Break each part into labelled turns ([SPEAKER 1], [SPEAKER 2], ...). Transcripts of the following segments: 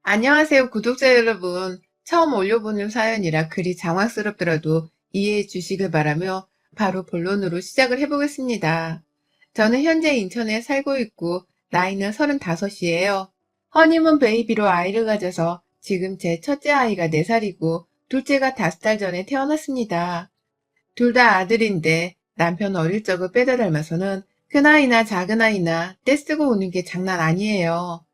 [SPEAKER 1] 안녕하세요, 구독자 여러분. 처음 올려보는 사연이라 글이 장황스럽더라도 이해해 주시길 바라며 바로 본론으로 시작을 해보겠습니다. 저는 현재 인천에 살고 있고 나이는 35이에요. 허니문 베이비로 아이를 가져서 지금 제 첫째 아이가 4살이고 둘째가 5달 전에 태어났습니다. 둘 다 아들인데 남편 어릴 적을 빼다 닮아서는 큰아이나 작은아이나 떼쓰고 우는 게 장난 아니에요.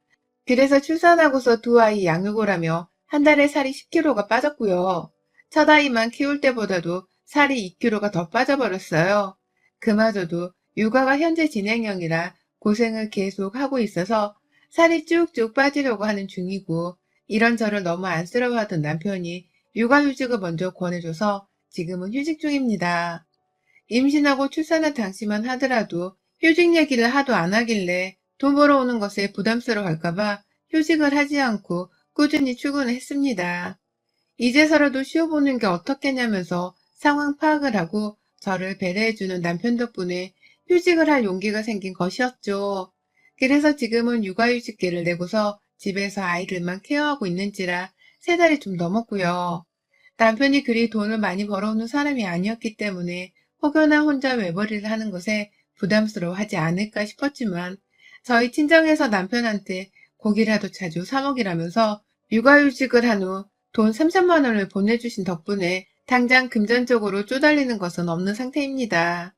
[SPEAKER 1] 그래서 출산하고서 두 아이 양육을 하며 한 달에 살이 10kg가 빠졌고요. 첫 아이만 키울 때보다도 살이 2kg가 더 빠져버렸어요. 그마저도 육아가 현재 진행형이라 고생을 계속 하고 있어서 살이 쭉쭉 빠지려고 하는 중이고, 이런 저를 너무 안쓰러워하던 남편이 육아휴직을 먼저 권해줘서 지금은 휴직 중입니다. 임신하고 출산한 당시만 하더라도 휴직 얘기를 하도 안 하길래 돈 벌어오는 것에 부담스러워할까봐 휴직을 하지 않고 꾸준히 출근을 했습니다. 이제서라도 쉬어보는 게 어떻겠냐면서 상황 파악을 하고 저를 배려해주는 남편 덕분에 휴직을 할 용기가 생긴 것이었죠. 그래서 지금은 육아휴직계를 내고서 집에서 아이들만 케어하고 있는지라 3달이 좀 넘었고요. 남편이 그리 돈을 많이 벌어오는 사람이 아니었기 때문에 혹여나 혼자 외벌이를 하는 것에 부담스러워하지 않을까 싶었지만, 저희 친정에서 남편한테 고기라도 자주 사 먹이라면서 육아휴직을 한 후 돈 3천만 원을 보내주신 덕분에 당장 금전적으로 쪼달리는 것은 없는 상태입니다.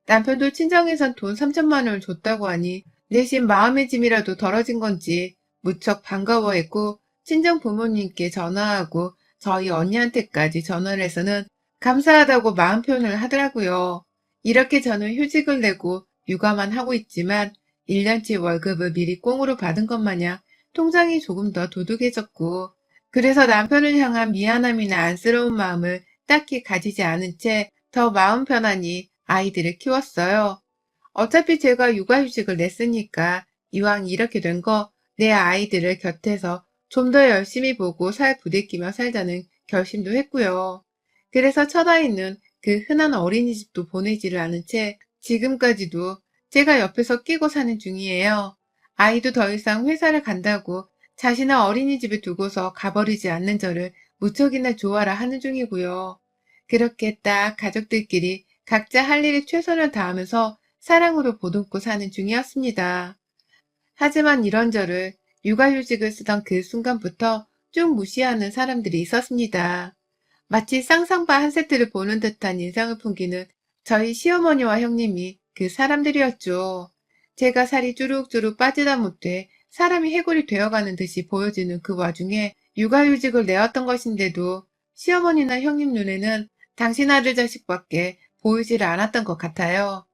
[SPEAKER 1] 남편도 친정에선 돈 3천만 원을 줬다고 하니 내심 마음의 짐이라도 덜어진 건지 무척 반가워했고, 친정 부모님께 전화하고 저희 언니한테까지 전화를 해서는 감사하다고 마음 표현을 하더라고요. 이렇게 저는 휴직을 내고 육아만 하고 있지만 1년치 월급을 미리 꽁으로 받은 것 마냥 통장이 조금 더 두둑해졌고, 그래서 남편을 향한 미안함이나 안쓰러운 마음을 딱히 가지지 않은 채 더 마음 편안히 아이들을 키웠어요. 어차피 제가 육아휴직을 냈으니까 이왕 이렇게 된 거 내 아이들을 곁에서 좀 더 열심히 보고 살 부대끼며 살자는 결심도 했고요. 그래서 첫 아이는 그 흔한 어린이집도 보내지를 않은 채 지금까지도 제가 옆에서 끼고 사는 중이에요. 아이도 더 이상 회사를 간다고 자신을 어린이집에 두고서 가버리지 않는 저를 무척이나 좋아라 하는 중이고요. 그렇게 딱 가족들끼리 각자 할 일에 최선을 다하면서 사랑으로 보듬고 사는 중이었습니다. 하지만 이런 저를 육아휴직을 쓰던 그 순간부터 쭉 무시하는 사람들이 있었습니다. 마치 쌍쌍바 한 세트를 보는 듯한 인상을 풍기는 저희 시어머니와 형님이 그 사람들이었죠. 제가 살이 주룩주룩 빠지다 못해 사람이 해골이 되어가는 듯이 보여지는 그 와중에 육아휴직을 내었던 것인데도 시어머니나 형님 눈에는 당신 아들 자식밖에 보이지를 않았던 것 같아요.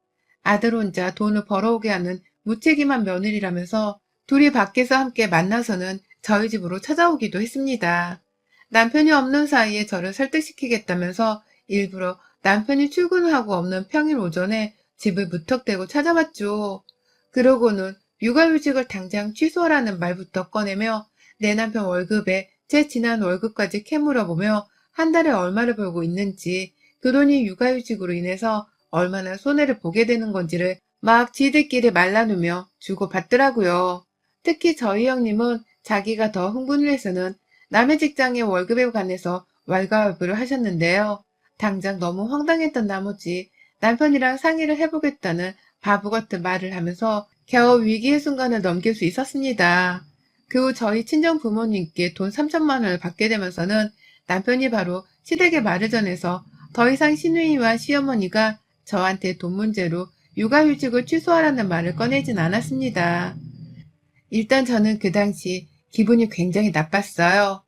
[SPEAKER 1] 아들 혼자 돈을 벌어오게 하는 무책임한 며느리라면서 둘이 밖에서 함께 만나서는 저희 집으로 찾아오기도 했습니다. 남편이 없는 사이에 저를 설득시키겠다면서 일부러 남편이 출근하고 없는 평일 오전에 집을 무턱대고 찾아왔죠. 그러고는 육아휴직을 당장 취소하라는 말부터 꺼내며 내 남편 월급에 제 지난 월급까지 캐물어보며 한 달에 얼마를 벌고 있는지, 그 돈이 육아휴직으로 인해서 얼마나 손해를 보게 되는 건지를 막 지들끼리 말나누며 주고받더라고요. 특히 저희 형님은 자기가 더 흥분을 해서는 남의 직장의 월급에 관해서 왈가왈부를 하셨는데요. 당장 너무 황당했던 나머지 남편이랑 상의를 해보겠다는 바보 같은 말을 하면서 겨우 위기의 순간을 넘길 수 있었습니다. 그 후 저희 친정 부모님께 돈 3천만 원을 받게 되면서는 남편이 바로 시댁에 말을 전해서 더 이상 시누이와 시어머니가 저한테 돈 문제로 육아휴직을 취소하라는 말을 꺼내진 않았습니다. 일단 저는 그 당시 기분이 굉장히 나빴어요.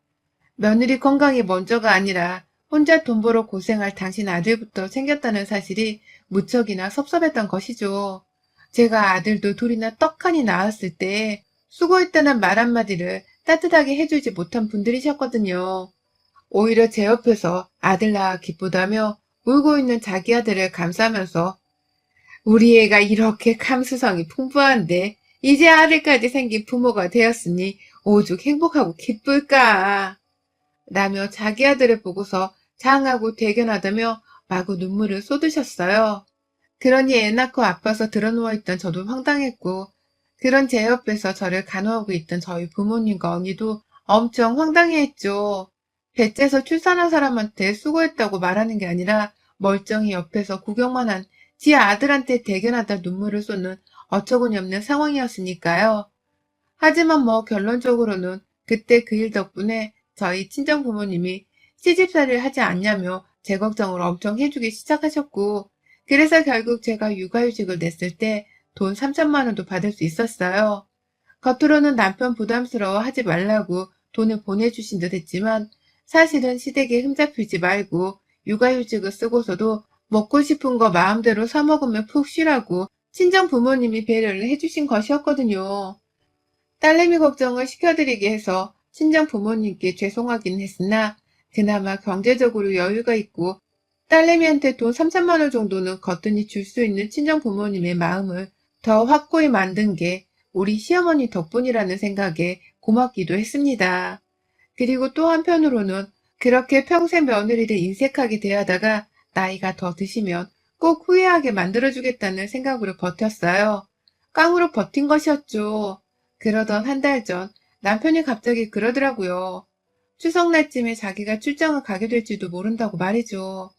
[SPEAKER 1] 며느리 건강이 먼저가 아니라 혼자 돈 벌어 고생할 당신 아들부터 생겼다는 사실이 무척이나 섭섭했던 것이죠. 제가 아들도 둘이나 떡하니 낳았을 때 수고했다는 말 한마디를 따뜻하게 해주지 못한 분들이셨거든요. 오히려 제 옆에서 아들 낳아 기쁘다며 울고 있는 자기 아들을 감싸면서 우리 애가 이렇게 감수성이 풍부한데 이제 아들까지 생긴 부모가 되었으니 오죽 행복하고 기쁠까 라며 자기 아들을 보고서 장하고 대견하다며 마구 눈물을 쏟으셨어요. 그러니 애 낳고 아파서 드러누워있던 저도 황당했고, 그런 제 옆에서 저를 간호하고 있던 저희 부모님과 언니도 엄청 황당해했죠. 배째서 출산한 사람한테 수고했다고 말하는 게 아니라 멀쩡히 옆에서 구경만 한 지 아들한테 대견하다 눈물을 쏟는 어처구니 없는 상황이었으니까요. 하지만 뭐 결론적으로는 그때 그 일 덕분에 저희 친정 부모님이 시집살이를 하지 않냐며 제 걱정을 엄청 해주기 시작하셨고, 그래서 결국 제가 육아휴직을 냈을 때 돈 3천만 원도 받을 수 있었어요. 겉으로는 남편 부담스러워 하지 말라고 돈을 보내주신 듯 했지만 사실은 시댁에 흠잡히지 말고 육아휴직을 쓰고서도 먹고 싶은 거 마음대로 사 먹으면 푹 쉬라고 친정 부모님이 배려를 해주신 것이었거든요. 딸내미 걱정을 시켜드리게 해서 친정 부모님께 죄송하긴 했으나 그나마 경제적으로 여유가 있고 딸내미한테 돈 3천만 원 정도는 거뜬히 줄 수 있는 친정 부모님의 마음을 더 확고히 만든 게 우리 시어머니 덕분이라는 생각에 고맙기도 했습니다. 그리고 또 한편으로는 그렇게 평생 며느리를 인색하게 대하다가 나이가 더 드시면 꼭 후회하게 만들어주겠다는 생각으로 버텼어요. 깡으로 버틴 것이었죠. 그러던 한 달 전 남편이 갑자기 그러더라고요. 추석날쯤에 자기가 출장을 가게 될지도 모른다고 말이죠.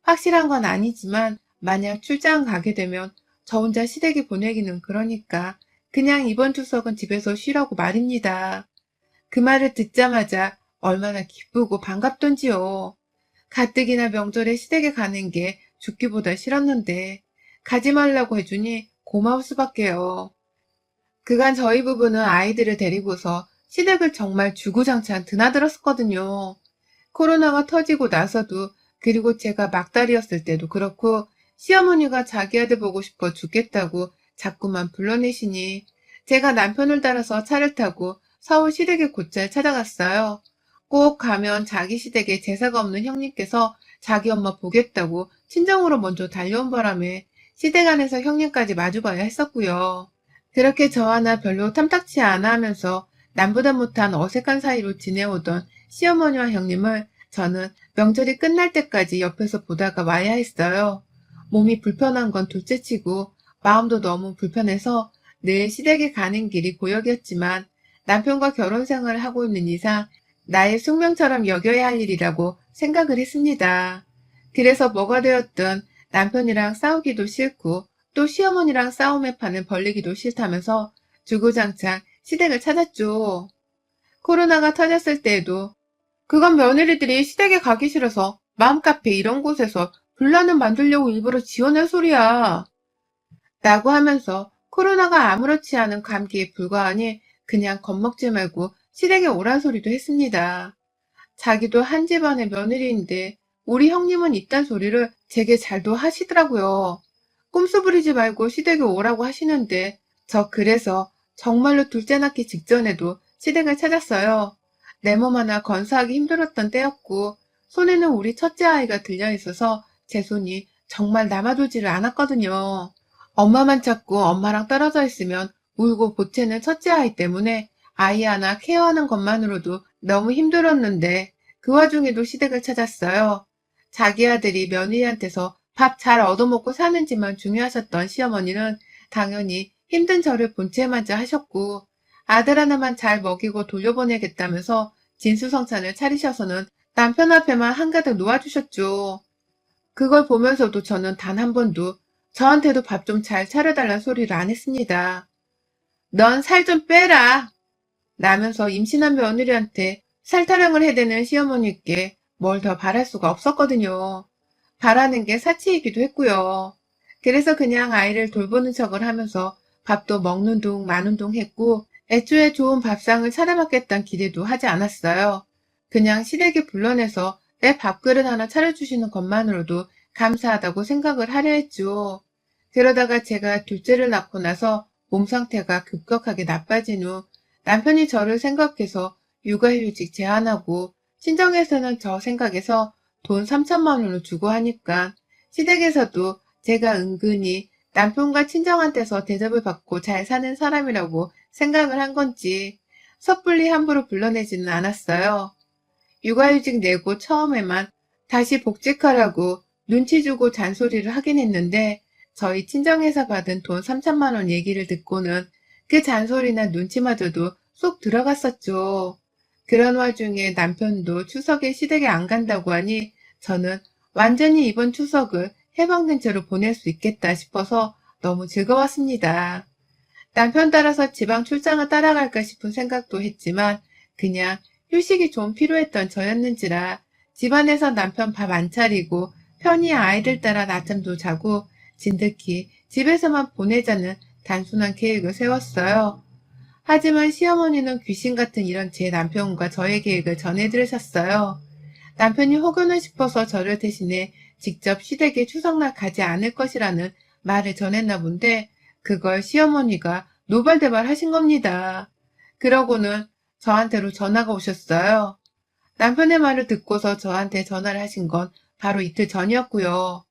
[SPEAKER 1] 확실한 건 아니지만 만약 출장 가게 되면 저 혼자 시댁에 보내기는 그러니까 그냥 이번 추석은 집에서 쉬라고 말입니다. 그 말을 듣자마자 얼마나 기쁘고 반갑던지요. 가뜩이나 명절에 시댁에 가는 게 죽기보다 싫었는데 가지 말라고 해주니 고마울 수밖에요. 그간 저희 부부는 아이들을 데리고서 시댁을 정말 주구장창 드나들었었거든요. 코로나가 터지고 나서도, 그리고 제가 막달이었을 때도 그렇고 시어머니가 자기 아들 보고 싶어 죽겠다고 자꾸만 불러내시니 제가 남편을 따라서 차를 타고 서울 시댁에 곧잘 찾아갔어요. 꼭 가면 자기 시댁에 제사가 없는 형님께서 자기 엄마 보겠다고 친정으로 먼저 달려온 바람에 시댁 안에서 형님까지 마주봐야 했었고요. 그렇게 저 하나 별로 탐탁치 않아 하면서 남보다 못한 어색한 사이로 지내오던 시어머니와 형님을 저는 명절이 끝날 때까지 옆에서 보다가 와야 했어요. 몸이 불편한 건 둘째치고 마음도 너무 불편해서 늘 시댁에 가는 길이 고역이었지만 남편과 결혼 생활을 하고 있는 이상 나의 숙명처럼 여겨야 할 일이라고 생각을 했습니다. 그래서 뭐가 되었든 남편이랑 싸우기도 싫고 또 시어머니랑 싸움의 판을 벌리기도 싫다면서 주구장창 시댁을 찾았죠. 코로나가 터졌을 때에도 그건 며느리들이 시댁에 가기 싫어서 맘카페 이런 곳에서 분란을 만들려고 일부러 지어낸 소리야. 라고 하면서 코로나가 아무렇지 않은 감기에 불과하니 그냥 겁먹지 말고 시댁에 오란 소리도 했습니다. 자기도 한 집안의 며느리인데 우리 형님은 이딴 소리를 제게 잘도 하시더라고요. 꼼수 부리지 말고 시댁에 오라고 하시는데 저 그래서 정말로 둘째 낳기 직전에도 시댁을 찾았어요. 내 몸 하나 건사하기 힘들었던 때였고 손에는 우리 첫째 아이가 들려있어서 제 손이 정말 남아돌지를 않았거든요. 엄마만 찾고 엄마랑 떨어져 있으면 울고 보채는 첫째 아이 때문에 아이 하나 케어하는 것만으로도 너무 힘들었는데 그 와중에도 시댁을 찾았어요. 자기 아들이 며느리한테서 밥 잘 얻어먹고 사는지만 중요하셨던 시어머니는 당연히 힘든 저를 본체만자 하셨고 아들 하나만 잘 먹이고 돌려보내겠다면서 진수성찬을 차리셔서는 남편 앞에만 한가득 놓아주셨죠. 그걸 보면서도 저는 단 한 번도 저한테도 밥 좀 잘 차려달란 소리를 안 했습니다. 넌 살 좀 빼라! 라면서 임신한 며느리한테 살타령을 해대는 시어머니께 뭘 더 바랄 수가 없었거든요. 바라는 게 사치이기도 했고요. 그래서 그냥 아이를 돌보는 척을 하면서 밥도 먹는 둥 마는 둥 했고 애초에 좋은 밥상을 차려먹겠다는 기대도 하지 않았어요. 그냥 시댁에 불러내서 내 밥그릇 하나 차려주시는 것만으로도 감사하다고 생각을 하려 했죠. 그러다가 제가 둘째를 낳고 나서 몸 상태가 급격하게 나빠진 후 남편이 저를 생각해서 육아휴직 제한하고 친정에서는 저 생각해서 돈 3천만 원을 주고 하니까 시댁에서도 제가 은근히 남편과 친정한테서 대접을 받고 잘 사는 사람이라고 생각을 한 건지 섣불리 함부로 불러내지는 않았어요. 육아휴직 내고 처음에만 다시 복직하라고 눈치 주고 잔소리를 하긴 했는데 저희 친정에서 받은 돈 3천만 원 얘기를 듣고는 그 잔소리나 눈치마저도 쏙 들어갔었죠. 그런 와중에 남편도 추석에 시댁에 안 간다고 하니 저는 완전히 이번 추석을 해방된 채로 보낼 수 있겠다 싶어서 너무 즐거웠습니다. 남편 따라서 지방 출장을 따라갈까 싶은 생각도 했지만 그냥 휴식이 좀 필요했던 저였는지라 집안에서 남편 밥 안 차리고 편히 아이들 따라 낮잠도 자고 진득히 집에서만 보내자는 단순한 계획을 세웠어요. 하지만 시어머니는 귀신 같은 이런 제 남편과 저의 계획을 전해들으셨어요. 남편이 혹여나 싶어서 저를 대신해 직접 시댁에 추석날 가지 않을 것이라는 말을 전했나 본데 그걸 시어머니가 노발대발 하신 겁니다. 그러고는 저한테로 전화가 오셨어요. 남편의 말을 듣고서 저한테 전화를 하신 건 바로 이틀 전이었고요.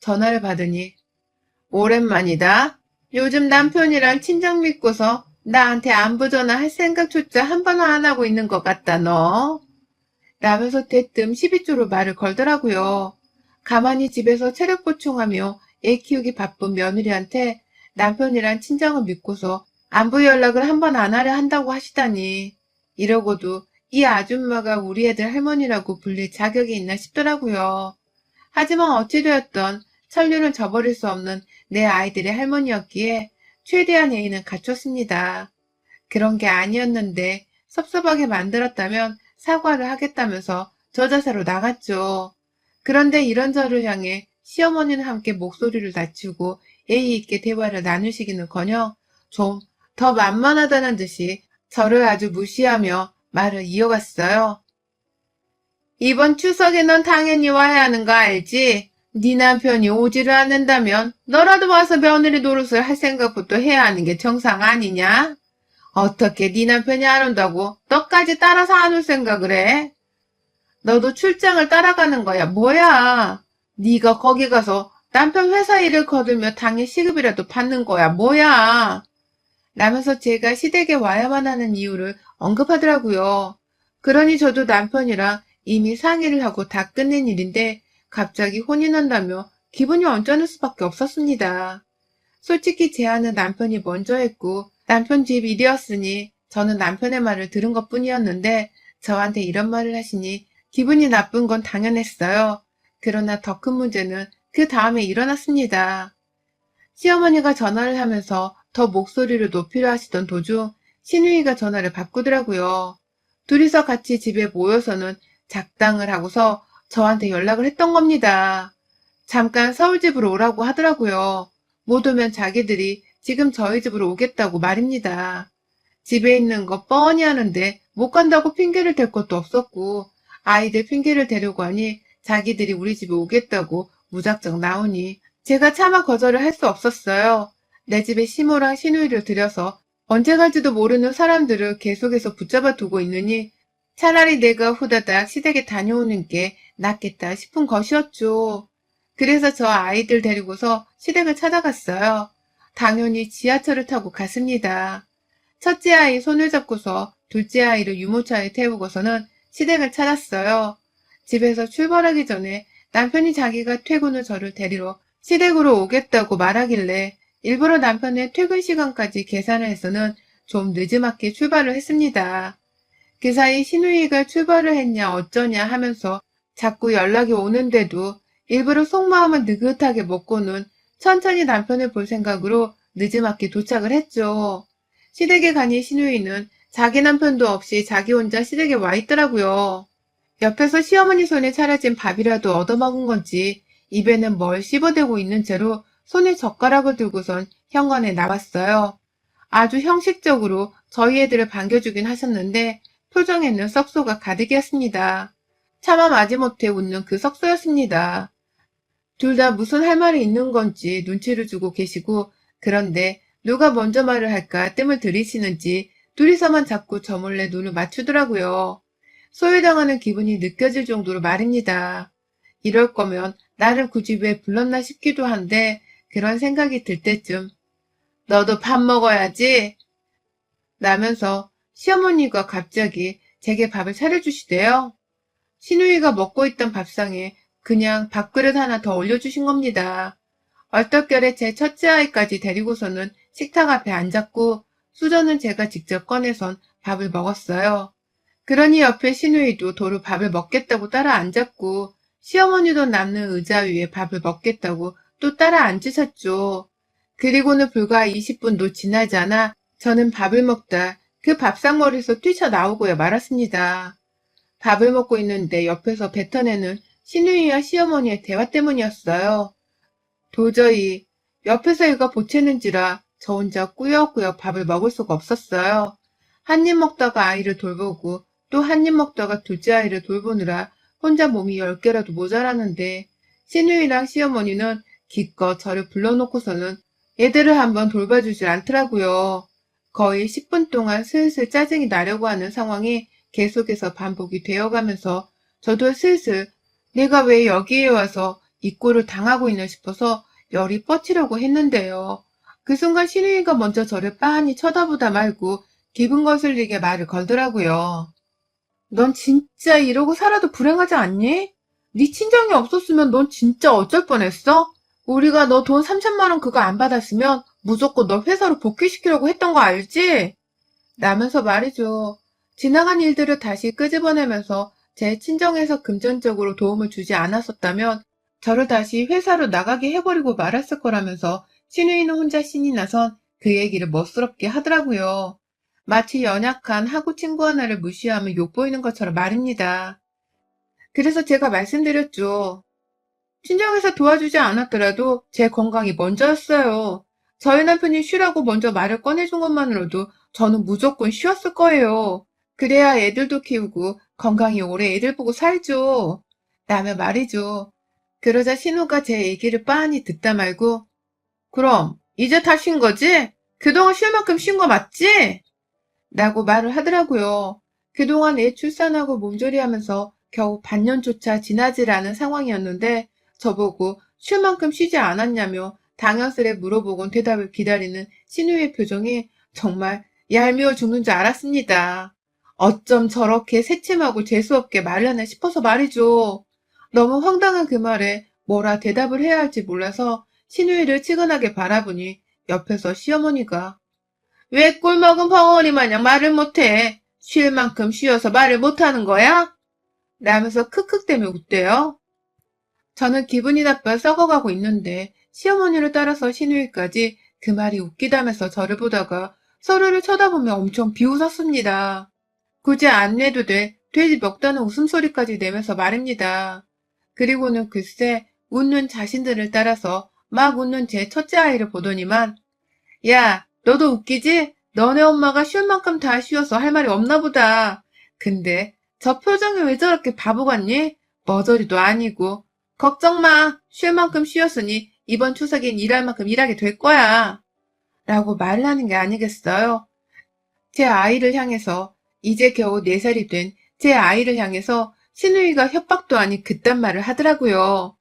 [SPEAKER 1] 전화를 받으니 오랜만이다. 요즘 남편이랑 친정 믿고서 나한테 안부 전화할 생각조차 한 번 안 하고 있는 것 같다 너. 라면서 대뜸 12조로 말을 걸더라고요. 가만히 집에서 체력 보충하며 애 키우기 바쁜 며느리한테 남편이란 친정을 믿고서 안부 연락을 한 번 안 하려 한다고 하시다니. 이러고도 이 아줌마가 우리 애들 할머니라고 불릴 자격이 있나 싶더라고요. 하지만 어찌되었던 천륜은 저버릴 수 없는 내 아이들의 할머니였기에 최대한 예의는 갖췄습니다. 그런 게 아니었는데 섭섭하게 만들었다면 사과를 하겠다면서 저자세로 나갔죠. 그런데 이런 저를 향해 시어머니는 함께 목소리를 낮추고 예의 있게 대화를 나누시기는커녕 좀 더 만만하다는 듯이 저를 아주 무시하며 말을 이어갔어요. 이번 추석에 넌 당연히 와야 하는 거 알지? 네 남편이 오지를 않는다면 너라도 와서 며느리 노릇을 할 생각부터 해야 하는 게 정상 아니냐? 어떻게 네 남편이 안 온다고 너까지 따라서 안 올 생각을 해? 너도 출장을 따라가는 거야. 뭐야? 네가 거기 가서 남편 회사 일을 거들며 당일 시급이라도 받는 거야. 뭐야? 라면서 제가 시댁에 와야만 하는 이유를 언급하더라고요. 그러니 저도 남편이랑 이미 상의를 하고 다 끝낸 일인데 갑자기 혼이 난다며 기분이 언짢을 수밖에 없었습니다. 솔직히 제안은 남편이 먼저 했고 남편 집 일이었으니 저는 남편의 말을 들은 것뿐이었는데 저한테 이런 말을 하시니 기분이 나쁜 건 당연했어요. 그러나 더 큰 문제는 그 다음에 일어났습니다. 시어머니가 전화를 하면서 더 목소리를 높이려 하시던 도중 시누이가 전화를 바꾸더라고요. 둘이서 같이 집에 모여서는 작당을 하고서 저한테 연락을 했던 겁니다. 잠깐 서울집으로 오라고 하더라고요. 못 오면 자기들이 지금 저희 집으로 오겠다고 말입니다. 집에 있는 거 뻔히 하는데 못 간다고 핑계를 댈 것도 없었고 아이들 핑계를 대려고 하니 자기들이 우리 집에 오겠다고 무작정 나오니 제가 차마 거절을 할 수 없었어요. 내 집에 시모랑 시누이를 들여서 언제 갈지도 모르는 사람들을 계속해서 붙잡아 두고 있느니 차라리 내가 후다닥 시댁에 다녀오는 게 낫겠다 싶은 것이었죠. 그래서 저 아이들 데리고서 시댁을 찾아갔어요. 당연히 지하철을 타고 갔습니다. 첫째 아이 손을 잡고서 둘째 아이를 유모차에 태우고서는 시댁을 찾았어요. 집에서 출발하기 전에 남편이 자기가 퇴근 후 저를 데리러 시댁으로 오겠다고 말하길래 일부러 남편의 퇴근 시간까지 계산을 해서는 좀 늦지막히 출발을 했습니다. 그 사이 시누이가 출발을 했냐 어쩌냐 하면서 자꾸 연락이 오는데도 일부러 속마음을 느긋하게 먹고는 천천히 남편을 볼 생각으로 늦지막히 도착을 했죠. 시댁에 가니 시누이는 자기 남편도 없이 자기 혼자 시댁에 와 있더라고요. 옆에서 시어머니 손에 차려진 밥이라도 얻어먹은 건지 입에는 뭘 씹어대고 있는 채로 손에 젓가락을 들고선 현관에 나왔어요. 아주 형식적으로 저희 애들을 반겨주긴 하셨는데 표정에는 썩소가 가득이었습니다. 차마 마지못해 웃는 그 썩소였습니다. 둘 다 무슨 할 말이 있는 건지 눈치를 주고 계시고 그런데 누가 먼저 말을 할까 뜸을 들이시는지 둘이서만 자꾸 저 몰래 눈을 맞추더라고요. 소외당하는 기분이 느껴질 정도로 말입니다. 이럴 거면 나를 굳이 왜 불렀나 싶기도 한데 그런 생각이 들 때쯤 너도 밥 먹어야지 라면서 시어머니가 갑자기 제게 밥을 차려주시대요. 시누이가 먹고 있던 밥상에 그냥 밥그릇 하나 더 올려주신 겁니다. 얼떨결에 제 첫째 아이까지 데리고서는 식탁 앞에 앉았고 수저는 제가 직접 꺼내선 밥을 먹었어요. 그러니 옆에 시누이도 도로 밥을 먹겠다고 따라 앉았고, 시어머니도 남는 의자 위에 밥을 먹겠다고 또 따라 앉으셨죠. 그리고는 불과 20분도 지나지 않아 저는 밥을 먹다 그 밥상머리에서 뛰쳐나오고야 말았습니다. 밥을 먹고 있는데 옆에서 뱉어내는 시누이와 시어머니의 대화 때문이었어요. 도저히 옆에서 이가 보채는지라 저 혼자 꾸역꾸역 밥을 먹을 수가 없었어요. 한 입 먹다가 아이를 돌보고 또 한 입 먹다가 둘째 아이를 돌보느라 혼자 몸이 10개라도 모자라는데 시누이랑 시어머니는 기껏 저를 불러놓고서는 애들을 한번 돌봐주질 않더라고요. 거의 10분 동안 슬슬 짜증이 나려고 하는 상황이 계속해서 반복이 되어가면서 저도 슬슬 내가 왜 여기에 와서 이 꼴을 당하고 있나 싶어서 열이 뻗치려고 했는데요. 그 순간 시누이가 먼저 저를 빤히 쳐다보다 말고 기분 거슬리게 말을 걸더라고요. 넌 진짜 이러고 살아도 불행하지 않니? 네 친정이 없었으면 넌 진짜 어쩔 뻔했어? 우리가 너 돈 3천만 원 그거 안 받았으면 무조건 너 회사로 복귀시키려고 했던 거 알지? 라면서 말이죠. 지나간 일들을 다시 끄집어내면서 제 친정에서 금전적으로 도움을 주지 않았었다면 저를 다시 회사로 나가게 해버리고 말았을 거라면서 시누이는 혼자 신이 나선 그 얘기를 멋스럽게 하더라고요. 마치 연약한 하구 친구 하나를 무시하며 욕보이는 것처럼 말입니다. 그래서 제가 말씀드렸죠. 친정에서 도와주지 않았더라도 제 건강이 먼저였어요. 저희 남편이 쉬라고 먼저 말을 꺼내준 것만으로도 저는 무조건 쉬었을 거예요. 그래야 애들도 키우고 건강히 오래 애들 보고 살죠. 라며 말이죠. 그러자 신우가 제 얘기를 빤히 듣다 말고 그럼 이제 다 쉰 거지? 그동안 쉴 만큼 쉰 거 맞지? 라고 말을 하더라고요. 그동안 애 출산하고 몸조리하면서 겨우 반년조차 지나질 않은 상황이었는데 저보고 쉴 만큼 쉬지 않았냐며 당연스레 물어보곤 대답을 기다리는 신우의 표정이 정말 얄미워 죽는 줄 알았습니다. 어쩜 저렇게 새침하고 재수없게 말하나 싶어서 말이죠. 너무 황당한 그 말에 뭐라 대답을 해야 할지 몰라서 신우이를 치근하게 바라보니 옆에서 시어머니가 왜 꿀먹은 벙어리 마냥 말을 못해? 쉴 만큼 쉬어서 말을 못하는 거야? 라면서 크크대며 웃대요. 저는 기분이 나빠 썩어가고 있는데 시어머니를 따라서 시누이까지 그 말이 웃기다면서 저를 보다가 서로를 쳐다보며 엄청 비웃었습니다. 굳이 안 내도 돼. 돼지 먹다는 웃음소리까지 내면서 말입니다. 그리고는 글쎄 웃는 자신들을 따라서 막 웃는 제 첫째 아이를 보더니만 야, 너도 웃기지? 너네 엄마가 쉴 만큼 다 쉬어서 할 말이 없나 보다. 근데 저 표정이 왜 저렇게 바보 같니? 머저리도 아니고. 걱정 마. 쉴 만큼 쉬었으니 이번 추석엔 일할 만큼 일하게 될 거야. 라고 말을 하는 게 아니겠어요? 제 아이를 향해서 이제 겨우 4살이 된 제 아이를 향해서 시누이가 협박도 아닌 그딴 말을 하더라고요.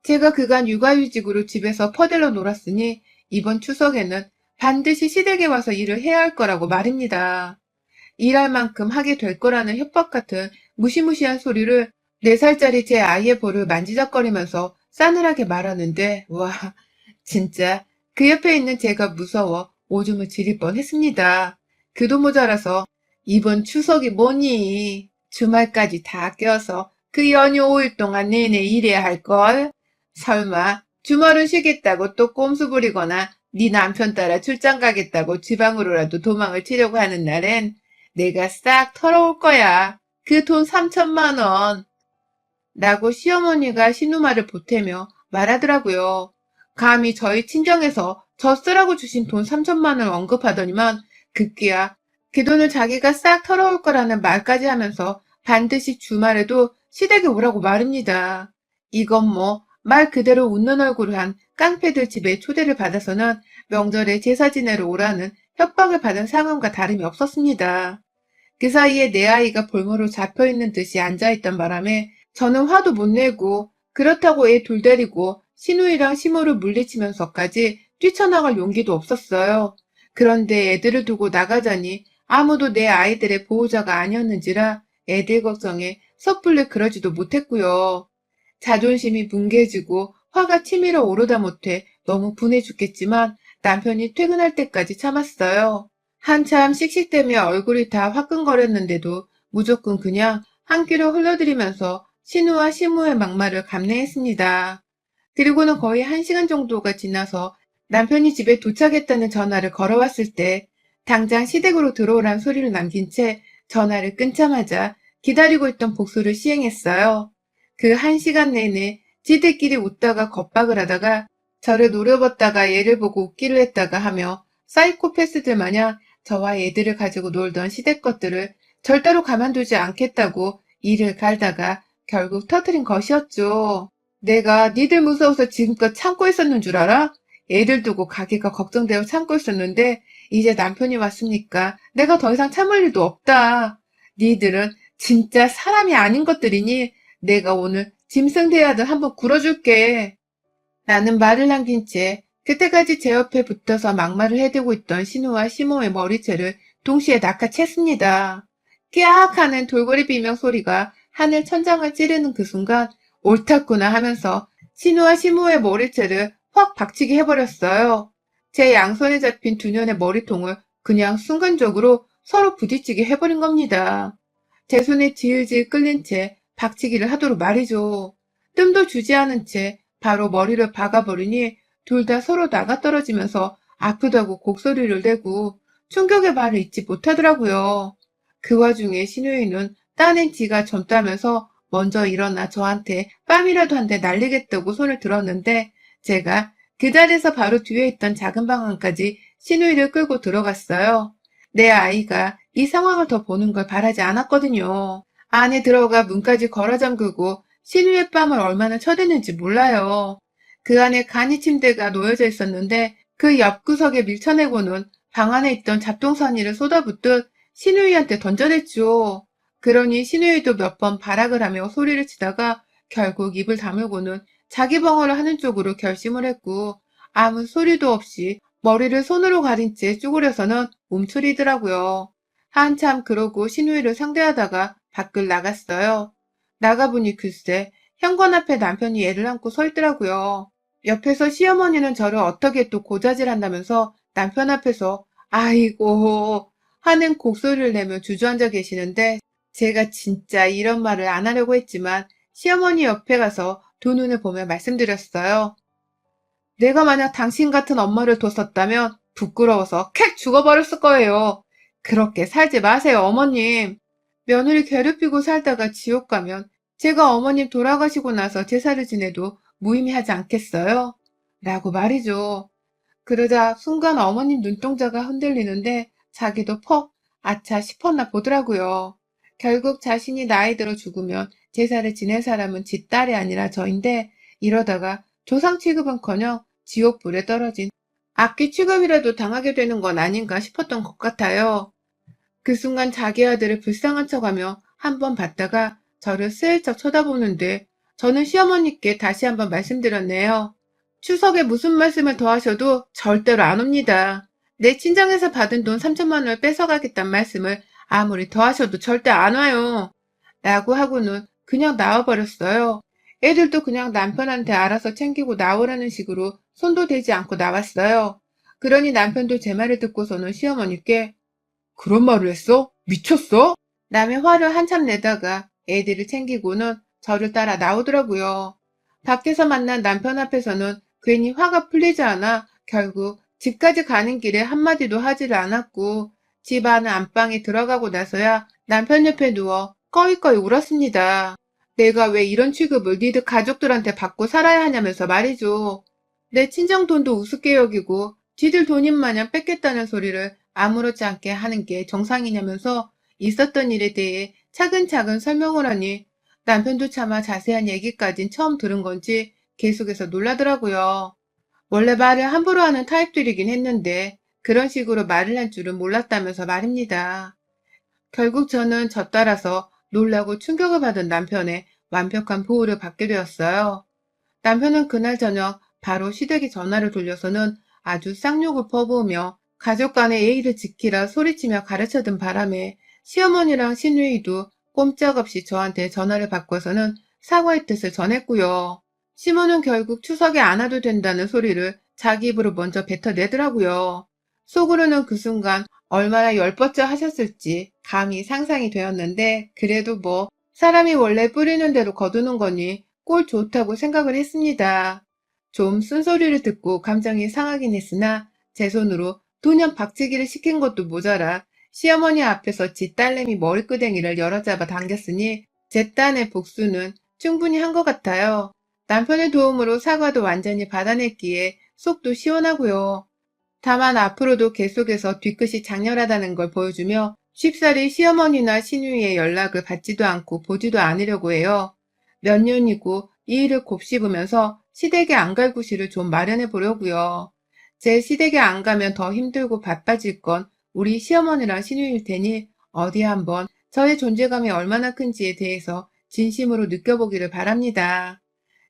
[SPEAKER 1] 제가 그간 육아휴직으로 집에서 퍼들러 놀았으니 이번 추석에는 반드시 시댁에 와서 일을 해야 할 거라고 말입니다. 일할 만큼 하게 될 거라는 협박 같은 무시무시한 소리를 4살짜리 제 아이의 볼을 만지작거리면서 싸늘하게 말하는데 와 진짜 그 옆에 있는 제가 무서워 오줌을 지릴 뻔했습니다. 그도 모자라서 이번 추석이 뭐니? 주말까지 다 껴서 그 연휴 5일 동안 내내 일해야 할걸? 설마 주말은 쉬겠다고 또 꼼수 부리거나 네 남편 따라 출장 가겠다고 지방으로라도 도망을 치려고 하는 날엔 내가 싹 털어올 거야. 그 돈 3천만 원. 라고 시어머니가 신우말을 보태며 말하더라고요. 감히 저희 친정에서 저 쓰라고 주신 돈 3천만 원을 언급하더니만 급기야 그 돈을 자기가 싹 털어올 거라는 말까지 하면서 반드시 주말에도 시댁에 오라고 말입니다. 이건 뭐 말 그대로 웃는 얼굴을 한 깡패들 집에 초대를 받아서는 명절에 제사 지내러 오라는 협박을 받은 상황과 다름이 없었습니다. 그 사이에 내 아이가 볼모로 잡혀있는 듯이 앉아있던 바람에 저는 화도 못 내고 그렇다고 애 둘 데리고 시누이랑 시모를 물리치면서까지 뛰쳐나갈 용기도 없었어요. 그런데 애들을 두고 나가자니 아무도 내 아이들의 보호자가 아니었는지라 애들 걱정에 섣불리 그러지도 못했고요. 자존심이 뭉개지고 화가 치밀어 오르다 못해 너무 분해 죽겠지만 남편이 퇴근할 때까지 참았어요. 한참 씩씩대며 얼굴이 다 화끈거렸는데도 무조건 그냥 한 귀로 흘러들이면서 신우와 시무의 막말을 감내했습니다. 그리고는 거의 1시간 정도가 지나서 남편이 집에 도착했다는 전화를 걸어왔을 때 당장 시댁으로 들어오란 소리를 남긴 채 전화를 끊자마자 기다리고 있던 복수를 시행했어요. 그 1시간 내내 지들끼리 웃다가 겁박을 하다가 저를 노려봤다가 얘를 보고 웃기로 했다가 하며 사이코패스들 마냥 저와 애들을 가지고 놀던 시댁 것들을 절대로 가만두지 않겠다고 이를 갈다가 결국 터뜨린 것이었죠. 내가 니들 무서워서 지금껏 참고 있었는 줄 알아? 애들 두고 가기가 걱정되어 참고 있었는데 이제 남편이 왔으니까 내가 더 이상 참을 일도 없다. 니들은 진짜 사람이 아닌 것들이니 내가 오늘 짐승대야들 한번 굴어줄게. 나는 말을 남긴 채 그때까지 제 옆에 붙어서 막말을 해대고 있던 신우와 시모의 머리채를 동시에 낚아챘습니다. 끼악 하는 돌고래 비명 소리가 하늘 천장을 찌르는 그 순간 옳았구나 하면서 신우와 시모의 머리채를 확 박치기 해버렸어요. 제 양손에 잡힌 두 년의 머리통을 그냥 순간적으로 서로 부딪히게 해버린 겁니다. 제 손에 질질 끌린 채 박치기를 하도록 말이죠. 뜸도 주지 않은 채 바로 머리를 박아버리니 둘 다 서로 나가떨어지면서 아프다고 곡소리를 내고 충격의 말을 잊지 못하더라고요. 그 와중에 신우이는 따낸 지가 젊다면서 먼저 일어나 저한테 뺨이라도 한 대 날리겠다고 손을 들었는데 제가 그 자리에서 바로 뒤에 있던 작은 방 안까지 신우이를 끌고 들어갔어요. 내 아이가 이 상황을 더 보는 걸 바라지 않았거든요. 안에 들어가 문까지 걸어 잠그고 신우의 뺨을 얼마나 쳐댔는지 몰라요. 그 안에 간이 침대가 놓여져 있었는데 그 옆구석에 밀쳐내고는 방 안에 있던 잡동사니를 쏟아붓듯 신우이한테 던져댔죠. 그러니 신우이도 몇 번 발악을 하며 소리를 치다가 결국 입을 다물고는 자기 방어를 하는 쪽으로 결심을 했고 아무 소리도 없이 머리를 손으로 가린 채 쭈그려서는 움츠리더라고요. 한참 그러고 신우이를 상대하다가 밖을 나갔어요. 나가보니 글쎄 현관 앞에 남편이 애를 안고 서 있더라고요. 옆에서 시어머니는 저를 어떻게 또 고자질한다면서 남편 앞에서 아이고 하는 곡소리를 내며 주저앉아 계시는데 제가 진짜 이런 말을 안 하려고 했지만 시어머니 옆에 가서 두 눈을 보며 말씀드렸어요. 내가 만약 당신 같은 엄마를 뒀었다면 부끄러워서 캣 죽어버렸을 거예요. 그렇게 살지 마세요, 어머님. 며느리 괴롭히고 살다가 지옥 가면 제가 어머님 돌아가시고 나서 제사를 지내도 무의미하지 않겠어요? 라고 말이죠. 그러자 순간 어머님 눈동자가 흔들리는데 자기도 퍽 아차 싶었나 보더라고요. 결국 자신이 나이 들어 죽으면 제사를 지낼 사람은 지 딸이 아니라 저인데 이러다가 조상 취급은커녕 지옥불에 떨어진 악귀 취급이라도 당하게 되는 건 아닌가 싶었던 것 같아요. 그 순간 자기 아들을 불쌍한 척하며 한번 봤다가 저를 슬쩍 쳐다보는데 저는 시어머니께 다시 한번 말씀드렸네요. 추석에 무슨 말씀을 더 하셔도 절대로 안 옵니다. 내 친정에서 받은 돈 3천만 원을 뺏어가겠다는 말씀을 아무리 더 하셔도 절대 안 와요. 라고 하고는 그냥 나와버렸어요. 애들도 그냥 남편한테 알아서 챙기고 나오라는 식으로 손도 대지 않고 나왔어요. 그러니 남편도 제 말을 듣고서는 시어머니께 그런 말을 했어? 미쳤어? 남의 화를 한참 내다가 애들을 챙기고는 저를 따라 나오더라고요. 밖에서 만난 남편 앞에서는 괜히 화가 풀리지 않아 결국 집까지 가는 길에 한마디도 하지를 않았고 집 안은 안방에 들어가고 나서야 남편 옆에 누워 꺼이꺼이 울었습니다. 내가 왜 이런 취급을 니들 가족들한테 받고 살아야 하냐면서 말이죠. 내 친정 돈도 우습게 여기고 지들 돈인 마냥 뺏겠다는 소리를 아무렇지 않게 하는 게 정상이냐면서 있었던 일에 대해 차근차근 설명을 하니 남편도 차마 자세한 얘기까진 처음 들은 건지 계속해서 놀라더라고요. 원래 말을 함부로 하는 타입들이긴 했는데 그런 식으로 말을 할 줄은 몰랐다면서 말입니다. 결국 저는 저 따라서 놀라고 충격을 받은 남편의 완벽한 보호를 받게 되었어요. 남편은 그날 저녁 바로 시댁에 전화를 돌려서는 아주 쌍욕을 퍼부으며 가족 간의 예의를 지키라 소리치며 가르쳐든 바람에 시어머니랑 시누이도 꼼짝없이 저한테 전화를 바꿔서는 사과의 뜻을 전했고요. 시모는 결국 추석에 안 와도 된다는 소리를 자기 입으로 먼저 뱉어내더라고요. 속으로는 그 순간 얼마나 열뻗쳐 하셨을지 감히 상상이 되었는데 그래도 뭐 사람이 원래 뿌리는 대로 거두는 거니 꼴 좋다고 생각을 했습니다. 좀 쓴소리를 듣고 감정이 상하긴 했으나 제 손으로 도년 박치기를 시킨 것도 모자라 시어머니 앞에서 지 딸내미 머리끄댕이를 열어잡아 당겼으니 제 딴의 복수는 충분히 한 것 같아요. 남편의 도움으로 사과도 완전히 받아냈기에 속도 시원하고요. 다만 앞으로도 계속해서 뒤끝이 장렬하다는 걸 보여주며 쉽사리 시어머니나 시누이의 연락을 받지도 않고 보지도 않으려고 해요. 몇 년이고 이 일을 곱씹으면서 시댁에 안 갈 구실을 좀 마련해 보려고요. 제 시댁에 안 가면 더 힘들고 바빠질 건 우리 시어머니랑 시누이일 테니 어디 한번 저의 존재감이 얼마나 큰지에 대해서 진심으로 느껴보기를 바랍니다.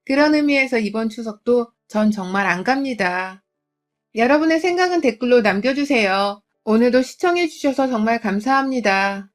[SPEAKER 1] 그런 의미에서 이번 추석도 전 정말 안 갑니다. 여러분의 생각은 댓글로 남겨주세요. 오늘도 시청해주셔서 정말 감사합니다.